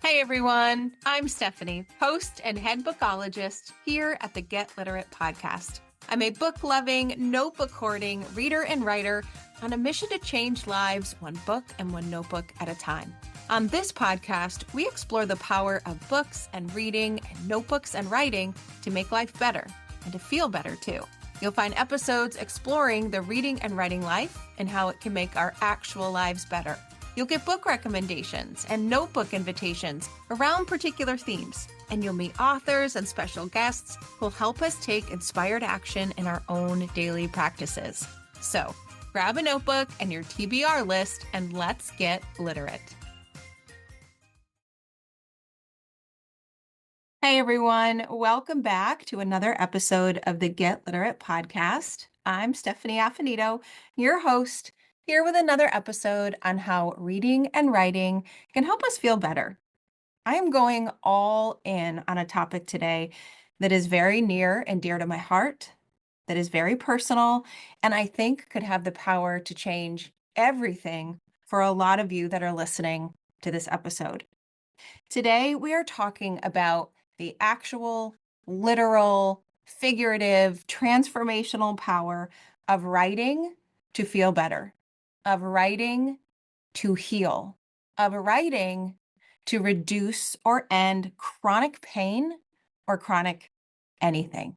Hey everyone, I'm Stephanie, host and head bookologist here at the Get Literate podcast. I'm a book loving, notebook hoarding reader and writer on a mission to change lives one book and one notebook at a time. On this podcast, we explore the power of books and reading and notebooks and writing to make life better and to feel better too. You'll find episodes exploring the reading and writing life and how it can make our actual lives better. You'll get book recommendations and notebook invitations around particular themes, and you'll meet authors and special guests who'll help us take inspired action in our own daily practices. So, grab a notebook and your TBR list, and let's get literate. Hey everyone, welcome back to another episode of the Get Literate podcast. I'm Stephanie Affinito, your host, here with another episode on how reading and writing can help us feel better. I am going all in on a topic today that is very near and dear to my heart, that is very personal, and I think could have the power to change everything for a lot of you that are listening to this episode. Today, we are talking about the actual, literal, figurative, transformational power of writing to feel better, of writing to heal, of writing to reduce or end chronic pain or chronic anything.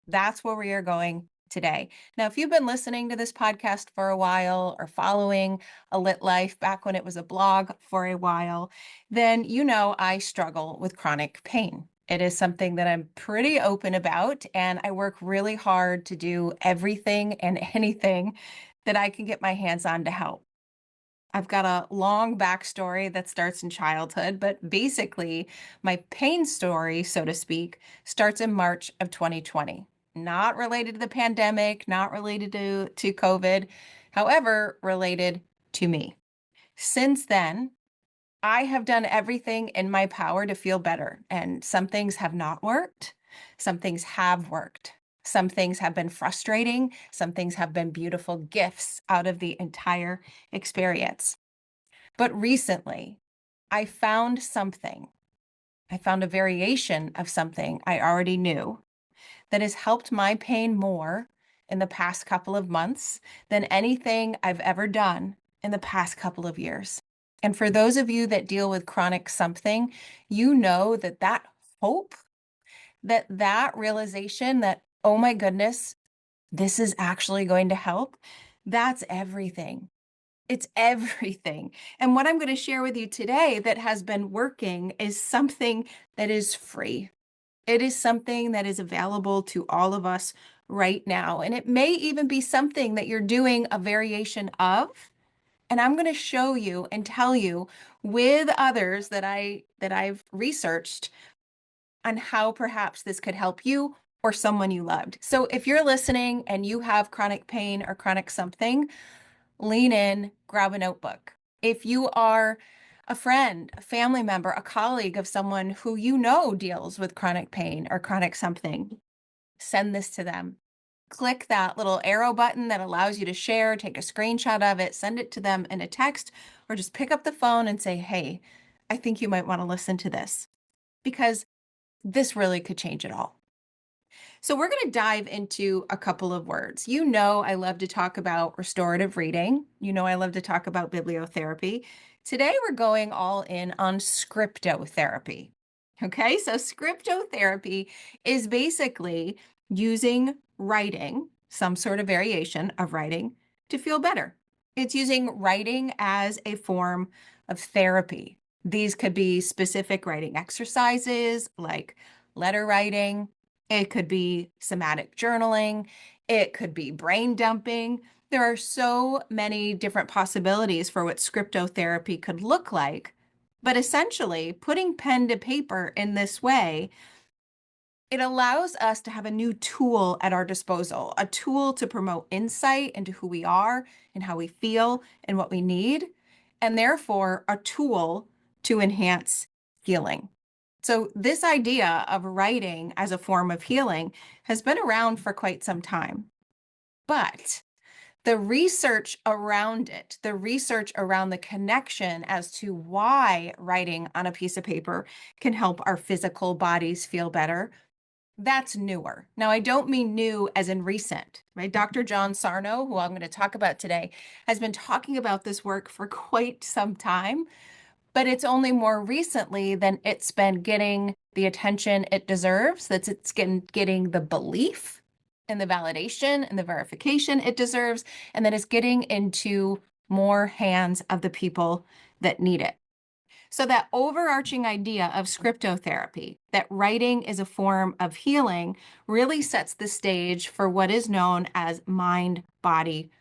That's where we are going today. Now, if you've been listening to this podcast for a while or following A Lit Life back when it was a blog for a while, then you know I struggle with chronic pain. It is something that I'm pretty open about, and I work really hard to do everything and anything that I can get my hands on to help. I've got a long backstory that starts in childhood, but basically, my pain story, so to speak, starts in March of 2020. Not related to the pandemic, not related to COVID, however, related to me. Since then, I have done everything in my power to feel better, and some things have not worked. Some things have worked. Some things have been frustrating. Some things have been beautiful gifts out of the entire experience. But recently, I found something. I found a variation of something I already knew that has helped my pain more in the past couple of months than anything I've ever done in the past couple of years. And for those of you that deal with chronic something, you know that hope, that realization that, oh my goodness, this is actually going to help, that's everything. It's everything. And what I'm going to share with you today that has been working is something that is free. It is something that is available to all of us right now. And it may even be something that you're doing a variation of. And I'm going to show you and tell you with others that I've researched on how perhaps this could help you or someone you loved. So if you're listening and you have chronic pain or chronic something, lean in, grab a notebook. If you are a friend, a family member, a colleague of someone who you know deals with chronic pain or chronic something, send this to them. Click that little arrow button that allows you to share, take a screenshot of it, send it to them in a text, or just pick up the phone and say, hey, I think you might want to listen to this because this really could change it all. So we're going to dive into a couple of words. You know, I love to talk about restorative reading. You know, I love to talk about bibliotherapy. Today, we're going all in on scriptotherapy. Okay, so scriptotherapy is basically using writing, some sort of variation of writing, to feel better. It's using writing as a form of therapy. These could be specific writing exercises like letter writing. It could be somatic journaling. It could be brain dumping. There are so many different possibilities for what scriptotherapy could look like. But essentially, putting pen to paper in this way, it allows us to have a new tool at our disposal, a tool to promote insight into who we are and how we feel and what we need, and therefore a tool to enhance healing. So this idea of writing as a form of healing has been around for quite some time. But the research around it, the research around the connection as to why writing on a piece of paper can help our physical bodies feel better, that's newer. Now, I don't mean new as in recent, right? Dr. John Sarno, who I'm going to talk about today, has been talking about this work for quite some time, but it's only more recently than it's been getting the attention it deserves, that it's getting the belief and the validation and the verification it deserves, and that it's getting into more hands of the people that need it. So that overarching idea of scriptotherapy, that writing is a form of healing, really sets the stage for what is known as mind-body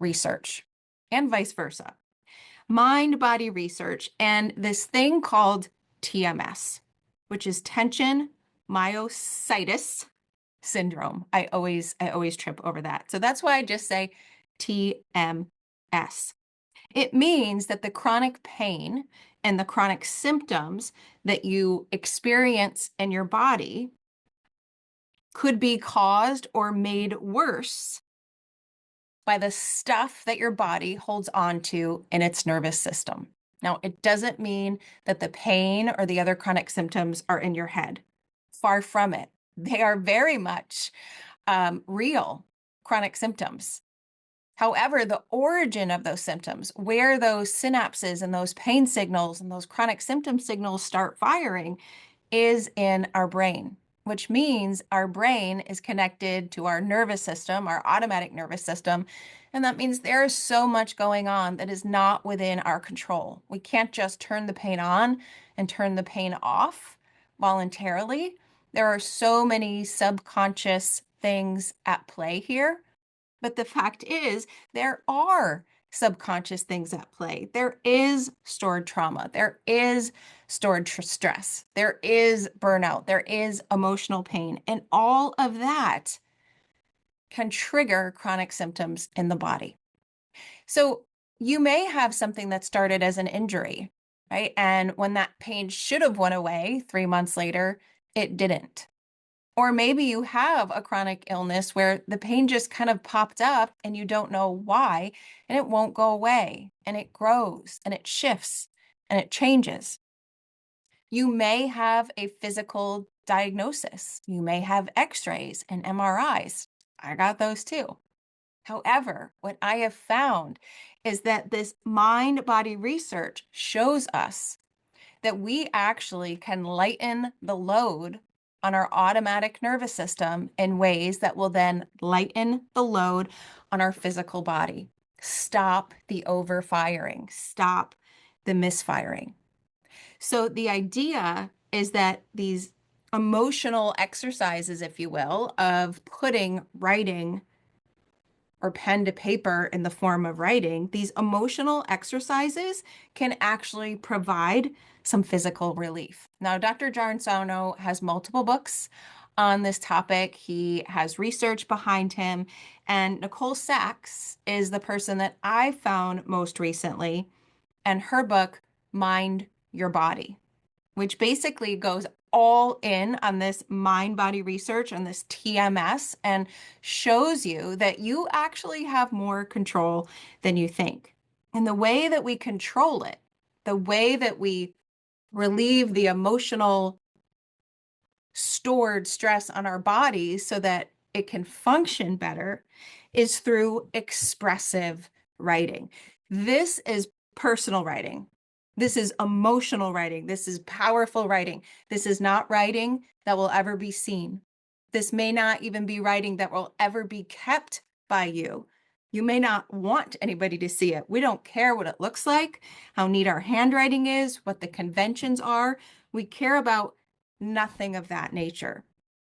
research, and vice versa. Mind-body research and this thing called TMS, which is tension myositis syndrome. I always trip over that. So that's why I just say TMS. It means that the chronic pain and the chronic symptoms that you experience in your body could be caused or made worse by the stuff that your body holds on to in its nervous system. Now, it doesn't mean that the pain or the other chronic symptoms are in your head. Far from it. They are very much real chronic symptoms. However, the origin of those symptoms, where those synapses and those pain signals and those chronic symptom signals start firing, is in our brain, which means our brain is connected to our nervous system, our automatic nervous system. And that means there is so much going on that is not within our control. We can't just turn the pain on and turn the pain off voluntarily. There are so many subconscious things at play here. But the fact is, there are subconscious things at play. There is stored trauma. There is stored stress. There is burnout. There is emotional pain. And all of that can trigger chronic symptoms in the body. So you may have something that started as an injury, right? And when that pain should have went away 3 months later, it didn't. Or maybe you have a chronic illness where the pain just kind of popped up and you don't know why, and it won't go away, and it grows, and it shifts, and it changes. You may have a physical diagnosis. You may have x-rays and MRIs. I got those too. However, what I have found is that this mind-body research shows us that we actually can lighten the load on our automatic nervous system in ways that will then lighten the load on our physical body. Stop the overfiring, stop the misfiring. So the idea is that these emotional exercises, if you will, of putting writing or pen to paper in the form of writing, these emotional exercises can actually provide some physical relief. Now, Dr. John Sarno has multiple books on this topic. He has research behind him. And Nicole Sachs is the person that I found most recently, and her book, Mind Your Body, which basically goes all in on this mind-body research and this TMS and shows you that you actually have more control than you think. And the way that we control it, the way that we relieve the emotional stored stress on our bodies so that it can function better, is through expressive writing. This is personal writing. This is emotional writing. This is powerful writing. This is not writing that will ever be seen. This may not even be writing that will ever be kept by you. You may not want anybody to see it. We don't care what it looks like, how neat our handwriting is, what the conventions are. We care about nothing of that nature.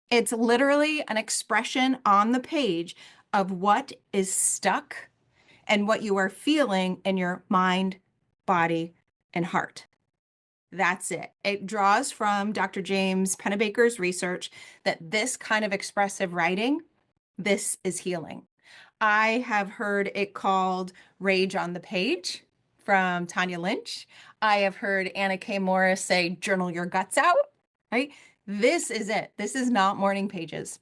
It's literally an expression on the page of what is stuck and what you are feeling in your mind, body, and heart. That's it. It draws from Dr. James Pennebaker's research that this kind of expressive writing, this is healing. I have heard it called Rage on the Page from Tanya Lynch. I have heard Anna K. Morris say, journal your guts out, right? This is it. This is not morning pages.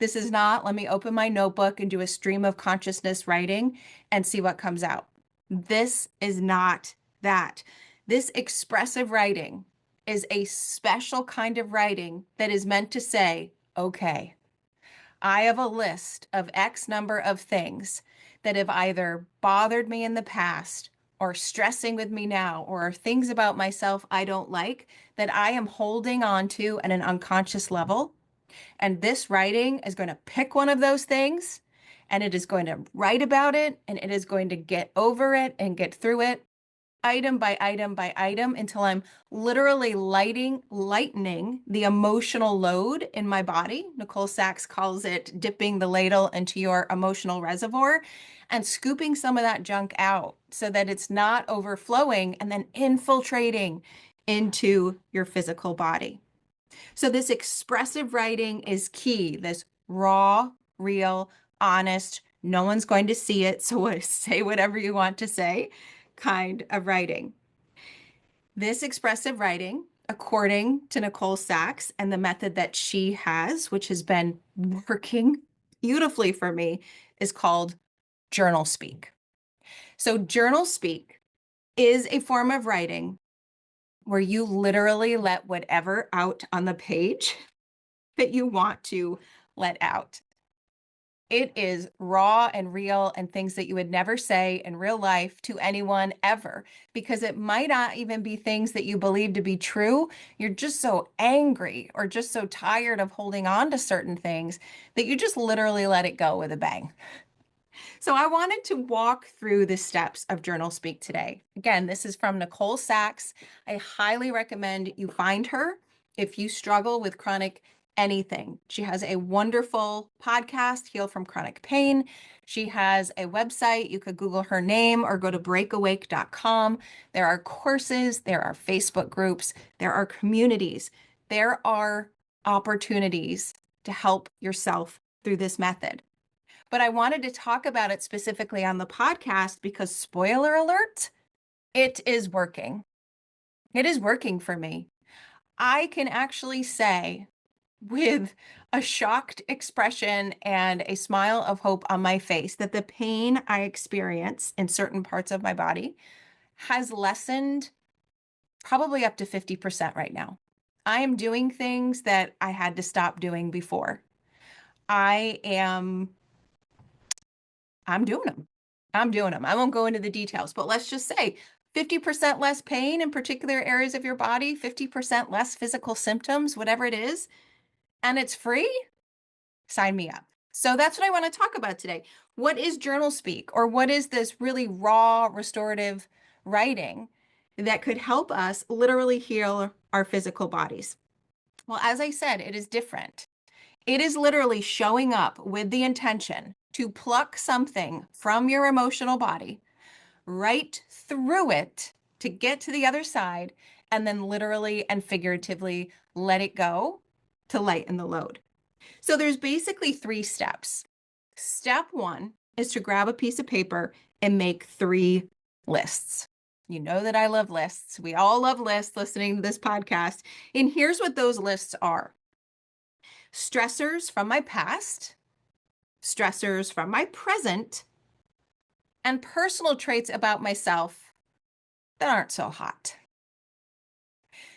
This is not, let me open my notebook and do a stream of consciousness writing and see what comes out. This is not that. This expressive writing is a special kind of writing that is meant to say, okay, I have a list of X number of things that have either bothered me in the past or stressing with me now, or things about myself I don't like that I am holding on to at an unconscious level. And this writing is going to pick one of those things and it is going to write about it and it is going to get over it and get through it item by item by item until I'm literally lightening the emotional load in my body. Nicole Sachs calls it dipping the ladle into your emotional reservoir and scooping some of that junk out so that it's not overflowing and then infiltrating into your physical body. So this expressive writing is key, this raw, real, honest, no one's going to see it, so say whatever you want to say kind of writing. This expressive writing, according to Nicole Sachs and the method that she has, which has been working beautifully for me, is called journal speak. So journal speak is a form of writing where you literally let whatever out on the page that you want to let out. It is raw and real and things that you would never say in real life to anyone ever, because it might not even be things that you believe to be true. You're just so angry or just so tired of holding on to certain things that you just literally let it go with a bang. So I wanted to walk through the steps of journal speak today. Again, this is from Nicole Sachs. I highly recommend you find her if you struggle with chronic anything. She has a wonderful podcast, Heal from Chronic Pain. She has a website. You could Google her name or go to breakawake.com. There are courses, there are Facebook groups, there are communities, there are opportunities to help yourself through this method. But I wanted to talk about it specifically on the podcast because, spoiler alert, it is working. It is working for me. I can actually say with a shocked expression and a smile of hope on my face that the pain I experience in certain parts of my body has lessened probably up to 50% right now. I am doing things that I had to stop doing before. I'm doing them. I'm doing them. I won't go into the details, but let's just say 50% less pain in particular areas of your body, 50% less physical symptoms, whatever it is, and it's free. Sign me up. So that's what I want to talk about today. What is journal speak, or what is this really raw restorative writing that could help us literally heal our physical bodies? Well, as I said, it is different. It is literally showing up with the intention to pluck something from your emotional body, right through it to get to the other side, and then literally and figuratively let it go to lighten the load. So there's basically 3 steps. Step 1 is to grab a piece of paper and make 3 lists. You know that I love lists. We all love lists listening to this podcast. And here's what those lists are: stressors from my past, stressors from my present, and personal traits about myself that aren't so hot.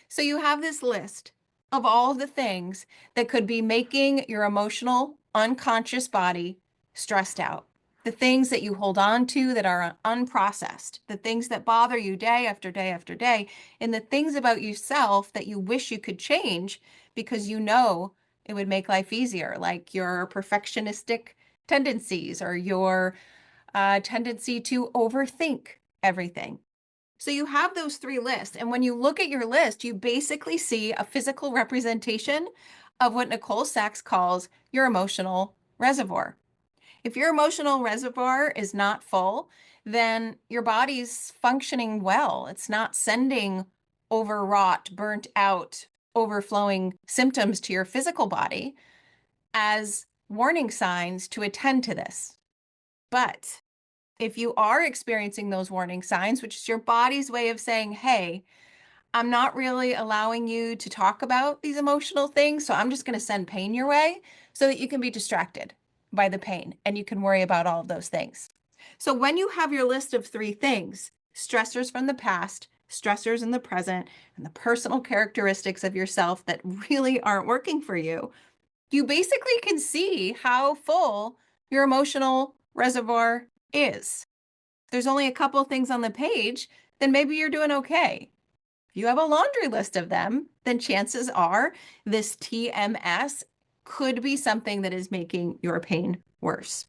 So you have this list of all of the things that could be making your emotional, unconscious body stressed out. The things that you hold on to that are unprocessed, the things that bother you day after day after day, and the things about yourself that you wish you could change because you know it would make life easier, like your perfectionistic tendencies or your tendency to overthink everything. So you have those 3 lists. And when you look at your list, you basically see a physical representation of what Nicole Sachs calls your emotional reservoir. If your emotional reservoir is not full, then your body's functioning well. It's not sending overwrought, burnt out, overflowing symptoms to your physical body as warning signs to attend to this. But if you are experiencing those warning signs, which is your body's way of saying, hey, I'm not really allowing you to talk about these emotional things. So I'm just going to send pain your way so that you can be distracted by the pain and you can worry about all of those things. So when you have your list of 3 things, stressors from the past, stressors in the present, and the personal characteristics of yourself that really aren't working for you basically can see how full your emotional reservoir is. If there's only a couple of things on the page, then maybe you're doing okay. If you have a laundry list of them, then chances are this TMS could be something that is making your pain worse.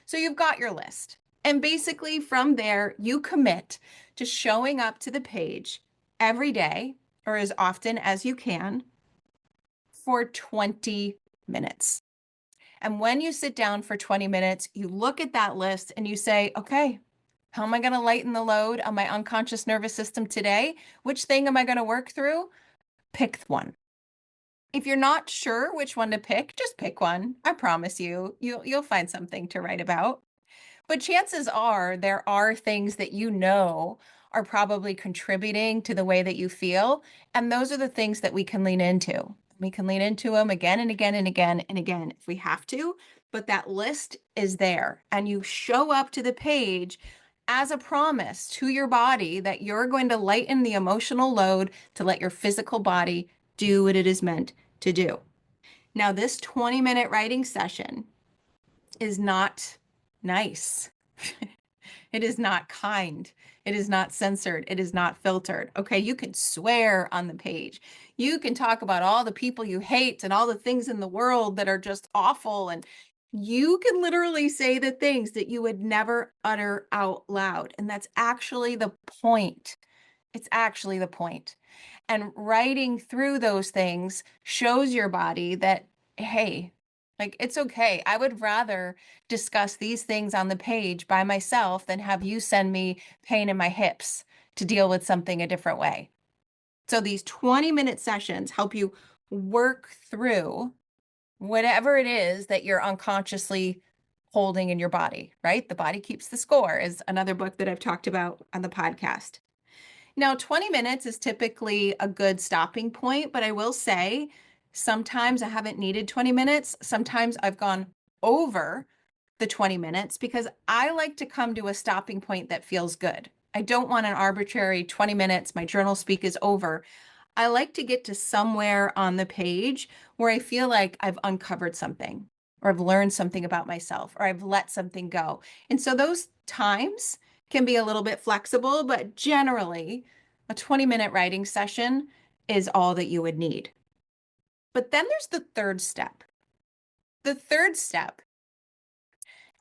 So you've got your list. And basically from there, you commit to showing up to the page every day or as often as you can for 20 minutes. And when you sit down for 20 minutes, you look at that list and you say, okay, how am I going to lighten the load on my unconscious nervous system today? Which thing am I going to work through? Pick one. If you're not sure which one to pick, just pick one. I promise you'll find something to write about. But chances are there are things that you know are probably contributing to the way that you feel. And those are the things that we can lean into. We can lean into them again and again and again and again if we have to. But that list is there. And you show up to the page as a promise to your body that you're going to lighten the emotional load to let your physical body do what it is meant to do. Now, this 20-minute writing session is not nice. It is not kind. It is not censored. It is not filtered. Okay, you can swear on the page. You can talk about all the people you hate and all the things in the world that are just awful. And you can literally say the things that you would never utter out loud. And that's actually the point. It's actually the point. And writing through those things shows your body that, hey, like it's okay. I would rather discuss these things on the page by myself than have you send me pain in my hips to deal with something a different way. So these 20-minute sessions help you work through whatever it is that you're unconsciously holding in your body, right? The Body Keeps the Score is another book that I've talked about on the podcast. Now, 20 minutes is typically a good stopping point, but I will say sometimes I haven't needed 20 minutes. Sometimes I've gone over the 20 minutes because I like to come to a stopping point that feels good. I don't want an arbitrary 20 minutes, my journal speak is over. I like to get to somewhere on the page where I feel like I've uncovered something or I've learned something about myself or I've let something go. And so those times can be a little bit flexible, but generally a 20-minute writing session is all that you would need. But then there's the third step. The third step,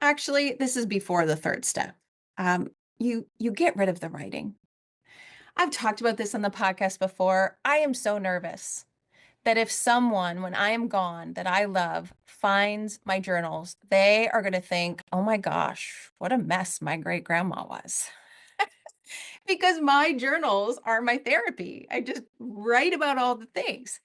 actually, this is before the third step. You get rid of the writing. I've talked about this on the podcast before. I am so nervous that if someone, when I am gone, that I love, finds my journals, they are going to think, oh my gosh, what a mess my great grandma was. Because my journals are my therapy. I just write about all the things.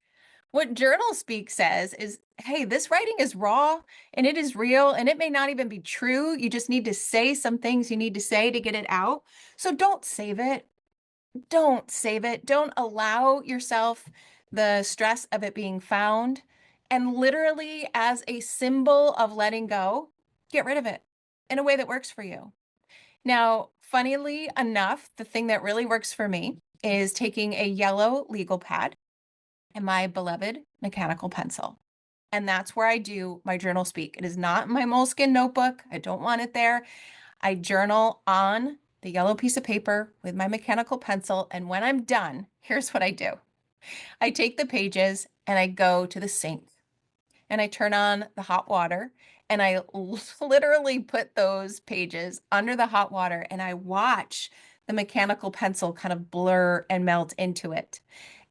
What Journal Speak says is, hey, this writing is raw and it is real and it may not even be true. You just need to say some things you need to say to get it out. So don't save it. Don't save it. Don't allow yourself the stress of it being found. And literally, as a symbol of letting go, get rid of it in a way that works for you. Now, funnily enough, the thing that really works for me is taking a yellow legal pad and my beloved mechanical pencil. And that's where I do my journal speak. It is not my moleskin notebook. I don't want it there. I journal on the yellow piece of paper with my mechanical pencil. And when I'm done, here's what I do. I take the pages and I go to the sink and I turn on the hot water and I literally put those pages under the hot water and I watch the mechanical pencil kind of blur and melt into it.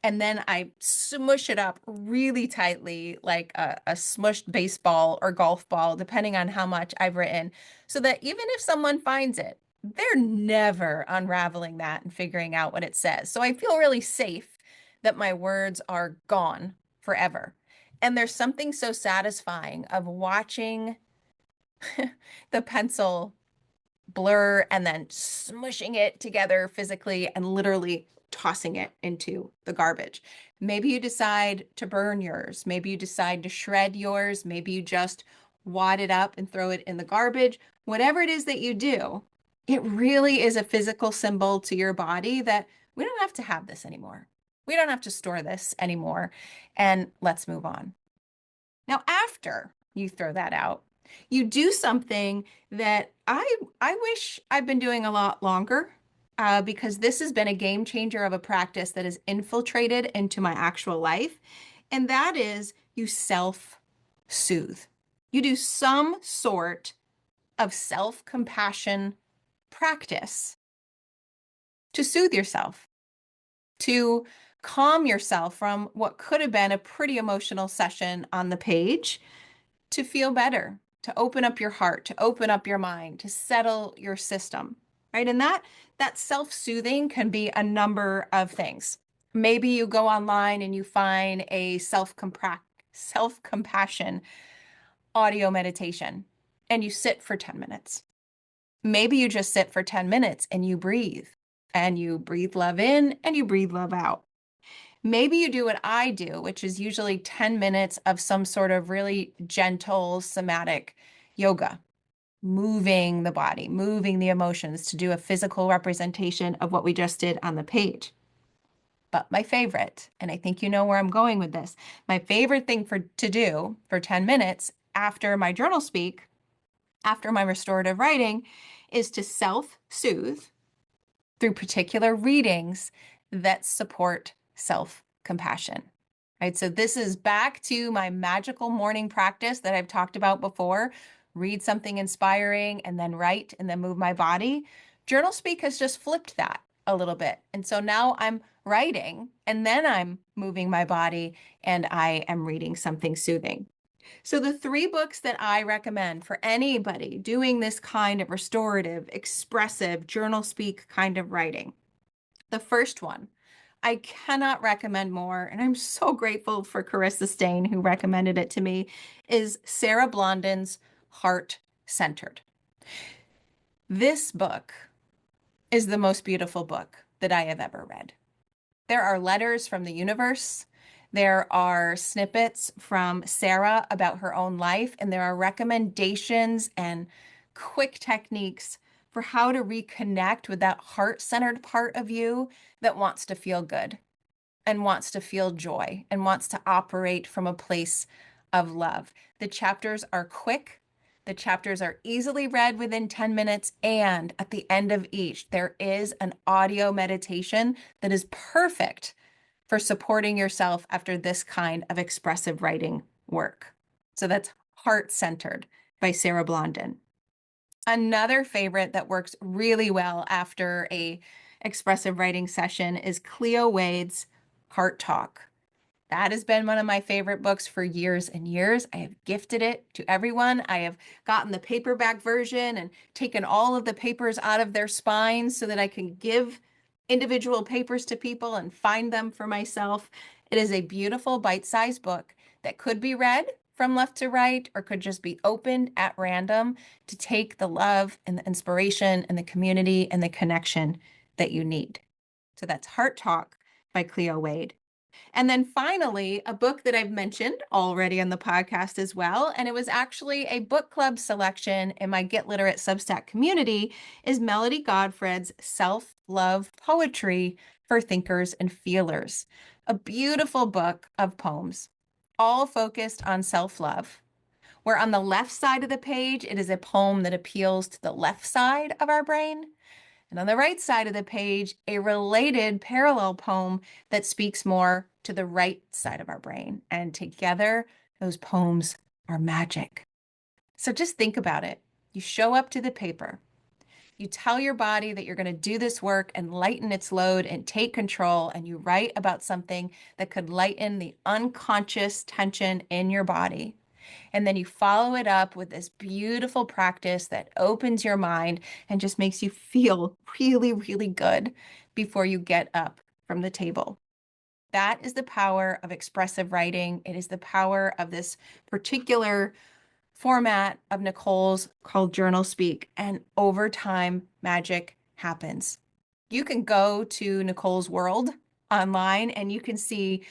And then I smush it up really tightly, like a smushed baseball or golf ball, depending on how much I've written, so that even if someone finds it, they're never unraveling that and figuring out what it says. So I feel really safe that my words are gone forever. And there's something so satisfying of watching the pencil blur and then smushing it together physically and literally tossing it into the garbage. Maybe you decide to burn yours. Maybe you decide to shred yours. Maybe you just wad it up and throw it in the garbage. Whatever it is that you do, it really is a physical symbol to your body that we don't have to have this anymore. We don't have to store this anymore. And let's move on. Now, after you throw that out, you do something that I wish I've been doing a lot longer, because this has been a game changer of a practice that has infiltrated into my actual life. And that is you self-soothe. You do some sort of self-compassion practice to soothe yourself, to calm yourself from what could have been a pretty emotional session on the page, to feel better, to open up your heart, to open up your mind, to settle your system, right? And that self-soothing can be a number of things. Maybe you go online and you find a self-compassion audio meditation and you sit for 10 minutes. Maybe you just sit for 10 minutes and you breathe love in and you breathe love out. Maybe you do what I do, which is usually 10 minutes of some sort of really gentle somatic yoga, moving the body, moving the emotions to do a physical representation of what we just did on the page. But my favorite, and I think you know where I'm going with this, my favorite thing to do for 10 minutes after my journal speak, after my restorative writing, is to self-soothe through particular readings that support self-compassion, right? So this is back to my magical morning practice that I've talked about before. Read something inspiring and then write and then move my body. Journal Speak has just flipped that a little bit. And so now I'm writing and then I'm moving my body and I am reading something soothing. So the 3 books that I recommend for anybody doing this kind of restorative, expressive, journal speak kind of writing. The first one, I cannot recommend more, and I'm so grateful for Carissa Stain, who recommended it to me, is Sarah Blondin's Heart Centered. This book is the most beautiful book that I have ever read. There are letters from the universe. There are snippets from Sarah about her own life, and there are recommendations and quick techniques for how to reconnect with that heart-centered part of you that wants to feel good and wants to feel joy and wants to operate from a place of love. The chapters are quick. The chapters are easily read within 10 minutes. And at the end of each, there is an audio meditation that is perfect for supporting yourself after this kind of expressive writing work. So that's Heart Centered by Sarah Blondin. Another favorite that works really well after a expressive writing session is Cleo Wade's Heart Talk. That has been one of my favorite books for years and years. I have gifted it to everyone. I have gotten the paperback version and taken all of the papers out of their spines so that I can give individual papers to people and find them for myself. It is a beautiful bite-sized book that could be read from left to right or could just be opened at random to take the love and the inspiration and the community and the connection that you need. So that's Heart Talk by Cleo Wade. And then finally, a book that I've mentioned already on the podcast as well, and it was actually a book club selection in my Get Literate Substack community, is Melody Godfred's Self-Love Poetry for Thinkers and Feelers, a beautiful book of poems, all focused on self-love, where on the left side of the page, it is a poem that appeals to the left side of our brain. And on the right side of the page, a related parallel poem that speaks more to the right side of our brain. And together, those poems are magic. So just think about it. You show up to the paper. You tell your body that you're going to do this work and lighten its load and take control. And you write about something that could lighten the unconscious tension in your body. And then you follow it up with this beautiful practice that opens your mind and just makes you feel really, really good before you get up from the table. That is the power of expressive writing. It is the power of this particular format of Nicole's called Journal Speak. And over time, magic happens. You can go to Nicole's World online and you can see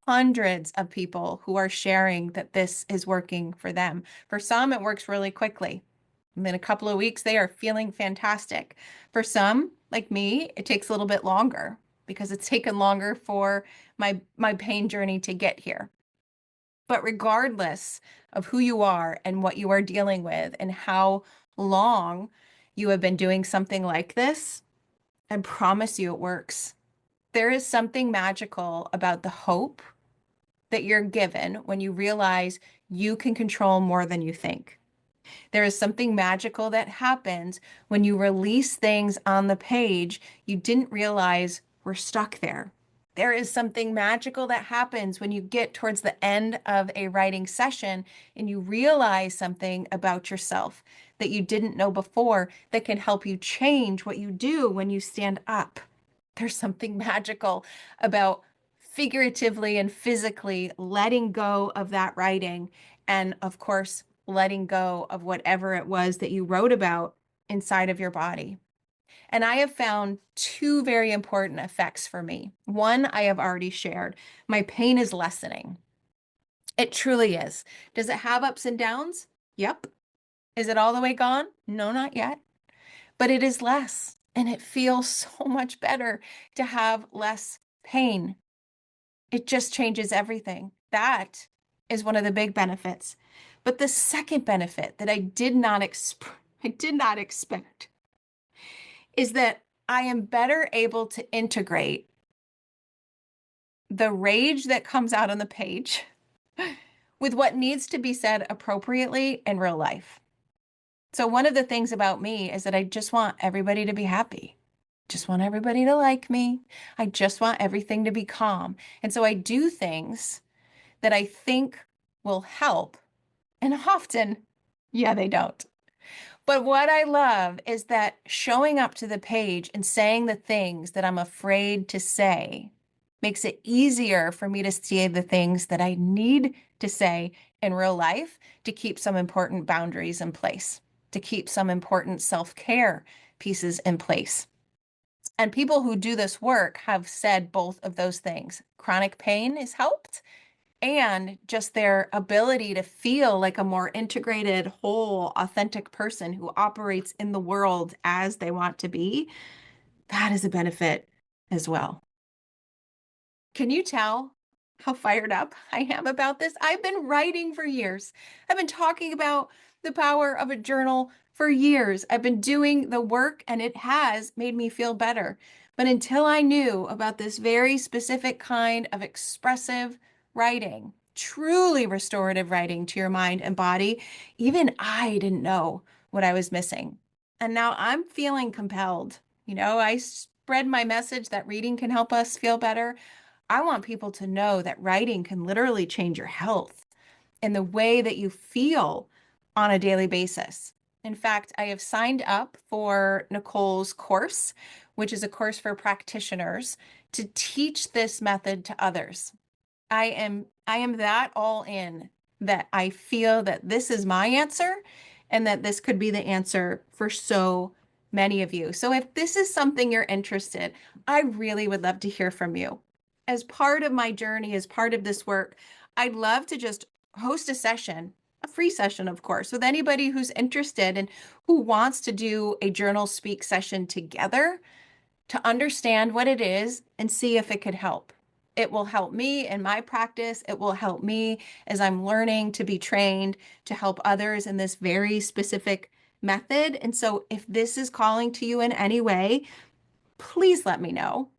hundreds of people who are sharing that this is working for them. For some, it works really quickly. And in a couple of weeks, they are feeling fantastic. For some, like me, it takes a little bit longer because it's taken longer for my pain journey to get here. But regardless of who you are and what you are dealing with and how long you have been doing something like this, I promise you it works. There is something magical about the hope that you're given when you realize you can control more than you think. There is something magical that happens when you release things on the page you didn't realize were stuck there. There is something magical that happens when you get towards the end of a writing session and you realize something about yourself that you didn't know before that can help you change what you do when you stand up. There's something magical about figuratively and physically letting go of that writing and, of course, letting go of whatever it was that you wrote about inside of your body. And I have found two very important effects for me. One, I have already shared. My pain is lessening. It truly is. Does it have ups and downs? Yep. Is it all the way gone? No, not yet. But it is less. And it feels so much better to have less pain. It just changes everything. That is one of the big benefits. But the second benefit that I did not expect is that I am better able to integrate the rage that comes out on the page with what needs to be said appropriately in real life. So one of the things about me is that I just want everybody to be happy. Just want everybody to like me. I just want everything to be calm. And so I do things that I think will help. And often, yeah, they don't. But what I love is that showing up to the page and saying the things that I'm afraid to say makes it easier for me to say the things that I need to say in real life to keep some important boundaries in place, to keep some important self-care pieces in place. And people who do this work have said both of those things. Chronic pain is helped, and just their ability to feel like a more integrated, whole, authentic person who operates in the world as they want to be, that is a benefit as well. Can you tell how fired up I am about this? I've been writing for years. I've been talking about the power of a journal for years. I've been doing the work and it has made me feel better. But until I knew about this very specific kind of expressive writing, truly restorative writing to your mind and body, even I didn't know what I was missing. And now I'm feeling compelled. I spread my message that reading can help us feel better. I want people to know that writing can literally change your health and the way that you feel on a daily basis. In fact, I have signed up for Nicole's course, which is a course for practitioners to teach this method to others. I am that all in that I feel that this is my answer and that this could be the answer for so many of you. So if this is something you're interested, I really would love to hear from you. As part of my journey, as part of this work, I'd love to just host a session, a free session, of course, with anybody who's interested and who wants to do a journal speak session together to understand what it is and see if it could help. It will help me in my practice. It will help me as I'm learning to be trained to help others in this very specific method. And so if this is calling to you in any way, please let me know.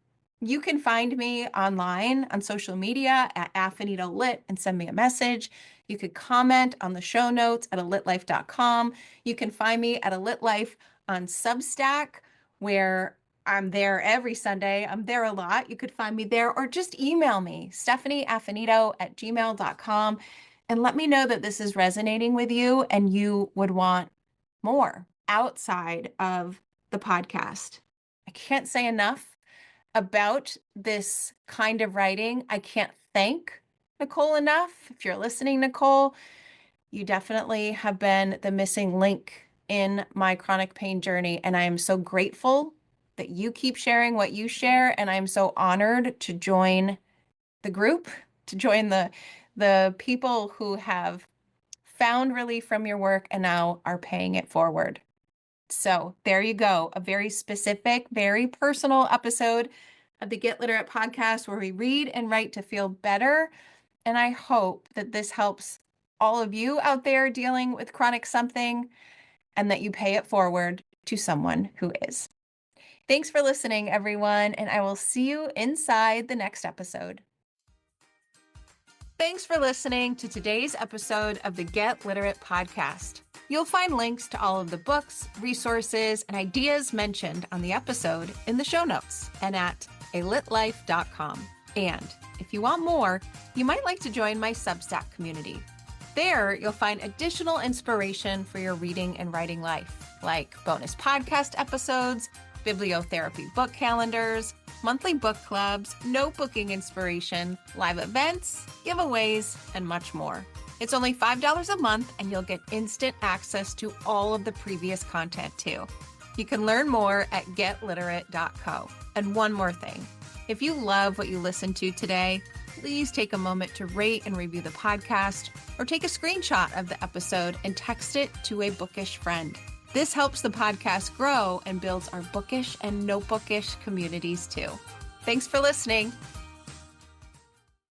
You can find me online on social media at AffinitoLit and send me a message. You could comment on the show notes at alitlife.com. You can find me at A Lit Life on Substack, where I'm there every Sunday. I'm there a lot. You could find me there or just email me, stephanieaffinito@gmail.com, and let me know that this is resonating with you and you would want more outside of the podcast. I can't say enough about this kind of writing. I can't thank Nicole enough. If you're listening, Nicole, you definitely have been the missing link in my chronic pain journey. And I am so grateful that you keep sharing what you share, and I'm so honored to join the group, to join the people who have found relief from your work and now are paying it forward. So there you go, a very specific, very personal episode of the Get Literate podcast where we read and write to feel better. And I hope that this helps all of you out there dealing with chronic something and that you pay it forward to someone who is. Thanks for listening, everyone, and I will see you inside the next episode. Thanks for listening to today's episode of the Get Literate podcast. You'll find links to all of the books, resources, and ideas mentioned on the episode in the show notes and at alitlife.com. And if you want more, you might like to join my Substack community. There, you'll find additional inspiration for your reading and writing life, like bonus podcast episodes, bibliotherapy book calendars, monthly book clubs, notebooking inspiration, live events, giveaways, and much more. It's only $5 a month, and you'll get instant access to all of the previous content too. You can learn more at getliterate.co. And one more thing, if you love what you listened to today, please take a moment to rate and review the podcast, or take a screenshot of the episode and text it to a bookish friend. This helps the podcast grow and builds our bookish and notebookish communities too. Thanks for listening.